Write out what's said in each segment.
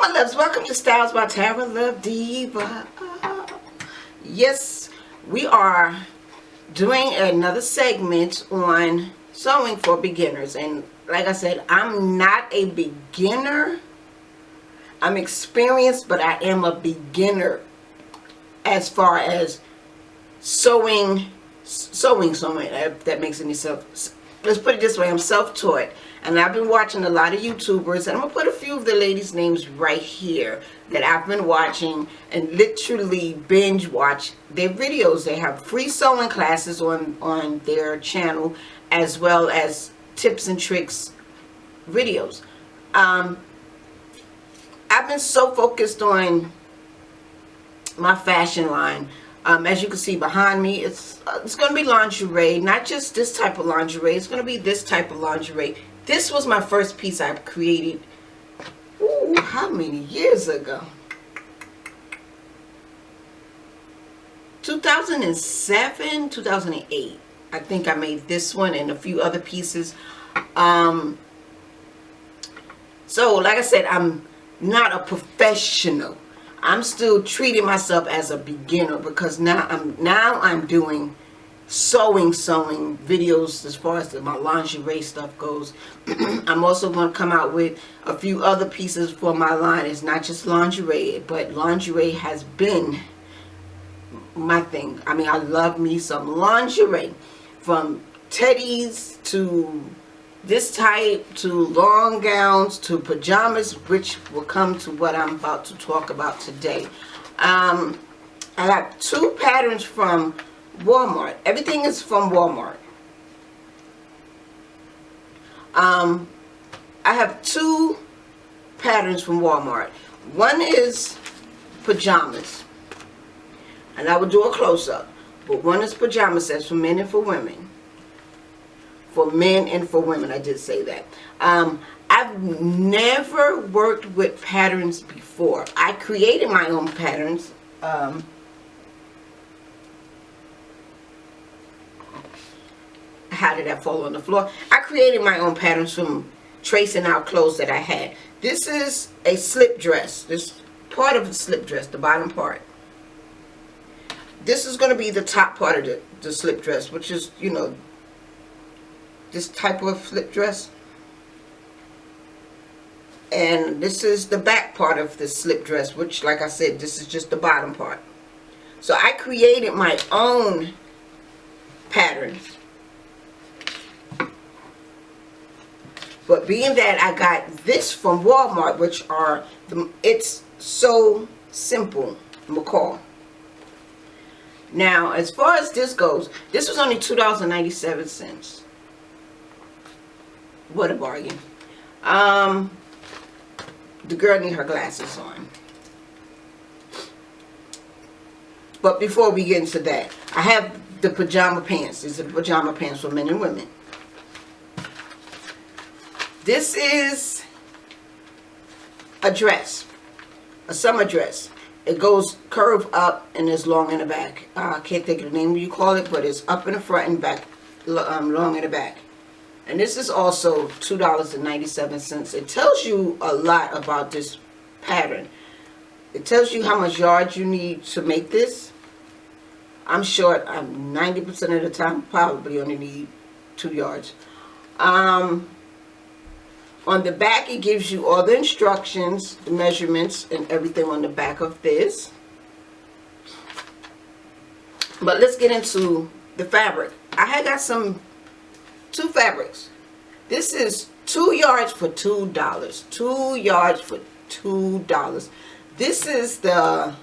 my loves, welcome to Styles by Tara Love Diva. Yes, we are doing another segment on sewing for beginners. And like I said, I'm not a beginner. I'm experienced, but I am a beginner as far as sewing, if that makes any sense. Let's put it this way, I'm self-taught. And I've been watching a lot of YouTubers, and I'm going to put a few of the ladies' names right here that I've been watching and literally binge watch their videos. They have free sewing classes on their channel, as well as tips and tricks videos. I've been so focused on my fashion line. As you can see behind me, it's going to be lingerie, not just this type of lingerie. It's going to be this type of lingerie. This was my first piece I created, ooh, how many years ago? 2007, 2008. I think I made this one and a few other pieces. So like I said, I'm not a professional. I'm still treating myself as a beginner because now I'm doing sewing videos as far as my lingerie stuff goes. I'm also going to come out with a few other pieces for my line. It's not just lingerie, but lingerie has been my thing. I mean, I love me some lingerie, from teddies to this type to long gowns to pajamas, which will come to what I'm about to talk about today. I got two patterns from Walmart. Everything is from Walmart. I have two patterns from Walmart. One is pajamas, and I will do a close-up, but one is pajama sets for men and for women. For men and for women, I did say that. I've never worked with patterns before. I created my own patterns. How did that fall on the floor? I created my own patterns from tracing out clothes that I had. This is a slip dress. This part of the slip dress, the bottom part. This is going to be the top part of the slip dress, which is, you know, this type of slip dress. And this is the back part of the slip dress, which, like I said, this is just the bottom part. So I created my own patterns. But being that I got this from Walmart, which are, it's so simple, McCall. Now, as far as this goes, this was only $2.97. What a bargain. The girl need her glasses on. But before we get into that, I have the pajama pants. These are the pajama pants for men and women. This is a dress, a summer dress. It goes curved up and is long in the back. I can't think of the name you call it, but it's up in the front and back, long in the back. And this is also $2.97. It tells you a lot about this pattern. It tells you how much yards you need to make this. I'm short. I'm 90% of the time probably only need 2 yards. On the back, it gives you all the instructions, the measurements, and everything on the back of this. But let's get into the fabric. I had got two fabrics. This is 2 yards for $2. 2 yards for $2. This is the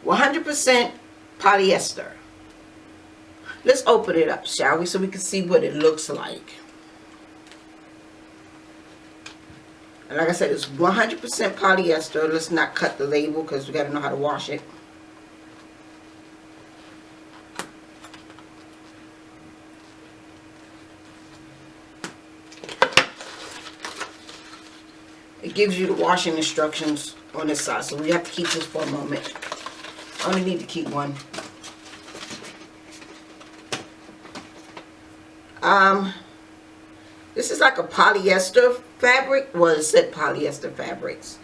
100% polyester. Let's open it up, shall we, so we can see what it looks like. And like I said, it's 100% polyester. Let's not cut the label because we got to know how to wash it. It gives you the washing instructions on this side, so we have to keep this for a moment. I only need to keep one. This is like a polyester fabric. Well, it said polyester fabrics.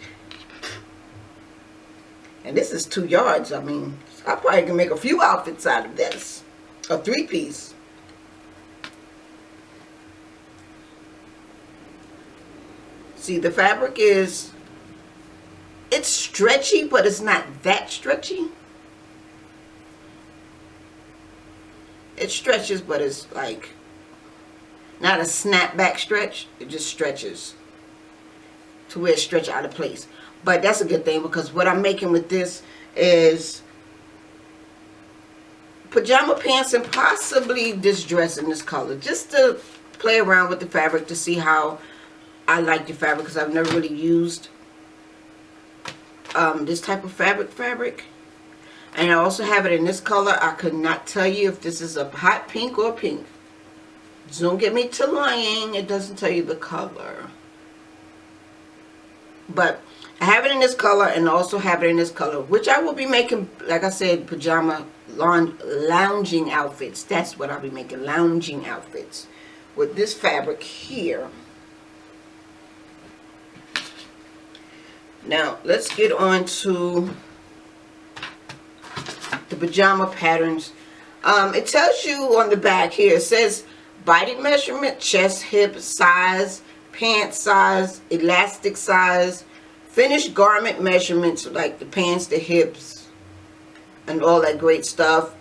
And this is 2 yards. I mean, I probably can make a few outfits out of this. A 3-piece. See, the fabric is, it's stretchy, but it's not that stretchy. It stretches, but it's like not a snapback stretch. It just stretches to where it stretches out of place. But that's a good thing, because what I'm making with this is pajama pants and possibly this dress in this color, just to play around with the fabric to see how I like the fabric, because I've never really used this type of fabric. And I also have it in this color. I could not tell you if this is a hot pink or pink. Don't get me to lying. It doesn't tell you the color. But I have it in this color and also have it in this color, which I will be making, like I said, pajama lounging outfits. That's what I'll be making, lounging outfits with this fabric here. Now, let's get on to the pajama patterns. It tells you on the back here, it says body measurement, chest, hip size, pant size, elastic size, finished garment measurements, like the pants, the hips, and all that great stuff.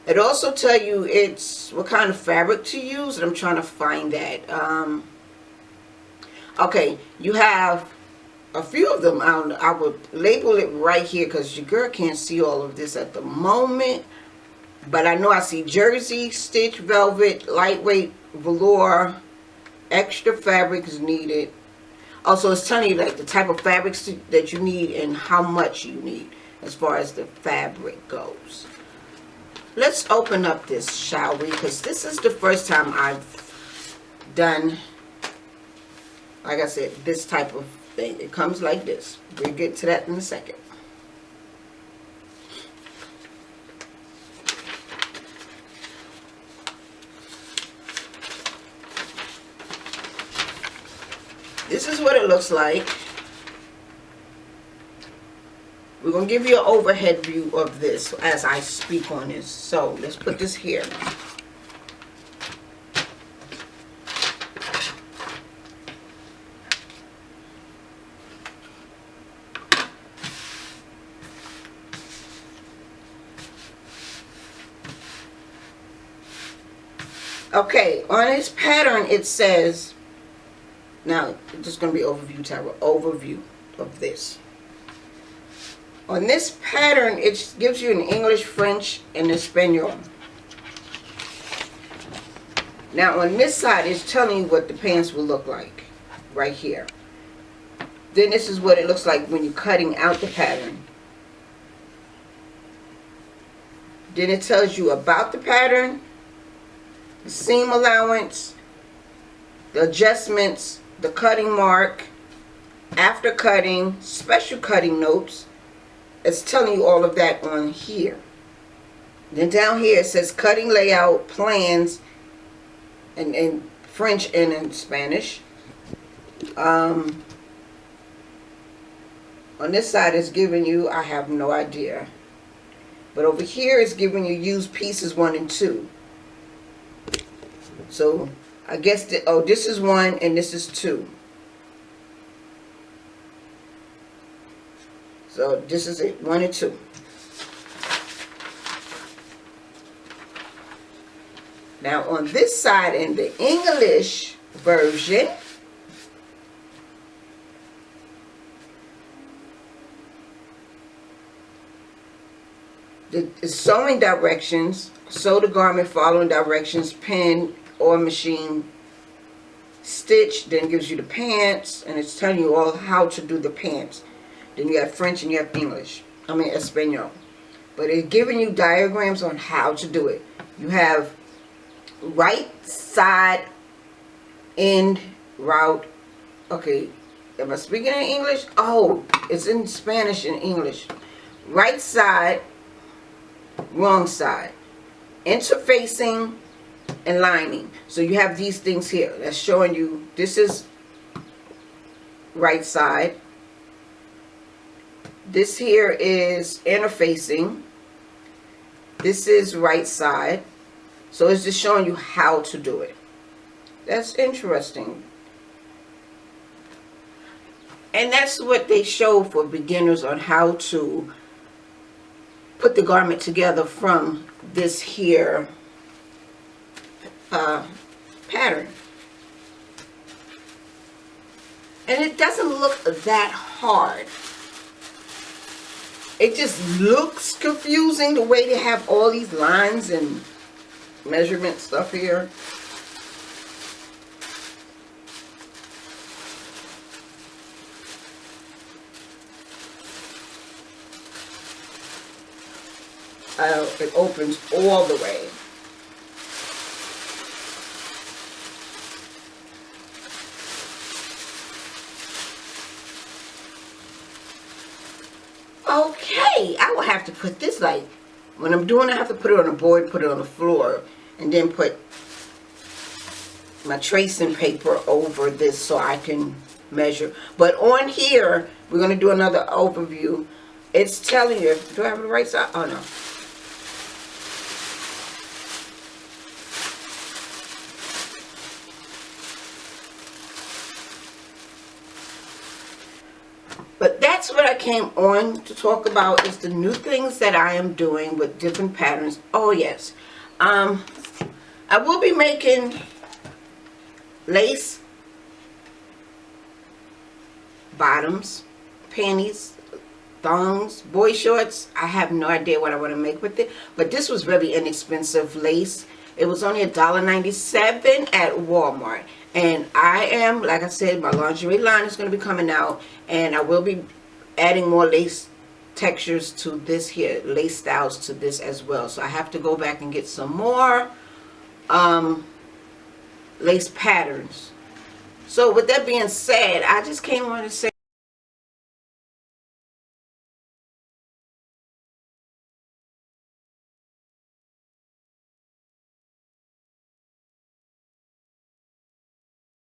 It also tells you it's what kind of fabric to use, and I'm trying to find that. Okay, you have a few of them. I would label it right here, because your girl can't see all of this at the moment. But I know I see jersey, stitch, velvet, lightweight, velour, extra fabric is needed. Also, it's telling you like the type of fabrics that you need and how much you need as far as the fabric goes. Let's open up this, shall we? Because this is the first time I've done, like I said, this type of thing. It comes like this. We'll get to that in a second. This is what it looks like. We're going to give you an overhead view of this as I speak on this. So let's put this here. Okay, on this pattern it says, now it's just going to be overview, Tara, overview of this. On this pattern it gives you an English, French, and Espanol. Now on this side it's telling you what the pants will look like, right here. Then this is what it looks like when you're cutting out the pattern. Then it tells you about the pattern, the seam allowance, the adjustments, the cutting mark, after cutting, special cutting notes. It's telling you all of that on here. Then down here it says cutting layout, plans, in French and in Spanish. On this side it's giving you, I have no idea. But over here it's giving you use pieces 1 and 2. So I guess oh, this is 1 and this is 2. So this is it, 1 and 2. Now on this side in the English version, the sewing directions, sew the garment following directions, pin or machine, stitch, then gives you the pants, and it's telling you all how to do the pants. Then you have French and you have English, Espanol. But it's giving you diagrams on how to do it. You have right side end route. Okay, am I speaking in English? Oh, it's in Spanish and English. Right side, wrong side. Interfacing, and lining. So you have these things here that's showing you this is right side. This here is interfacing. This is right side. So it's just showing you how to do it. That's interesting. And that's what they show for beginners on how to put the garment together from this here pattern. And it doesn't look that hard. It just looks confusing the way they have all these lines and measurement stuff here. It opens all the way. Okay, I will have to put this, like, when I'm doing it, I have to put it on a board, put it on the floor, and then put my tracing paper over this so I can measure. But on here, we're going to do another overview. It's telling you, do I have the right side? Oh, no. But that's what I came on to talk about, is the new things that I am doing with different patterns. Oh, yes. I will be making lace bottoms, panties, thongs, boy shorts. I have no idea what I want to make with it. But this was very inexpensive lace. It was only $1.97 at Walmart. And I am, like I said, my lingerie line is going to be coming out. And I will be adding more lace textures to this here, lace styles to this as well. So I have to go back and get some more lace patterns. So with that being said, I just came on to say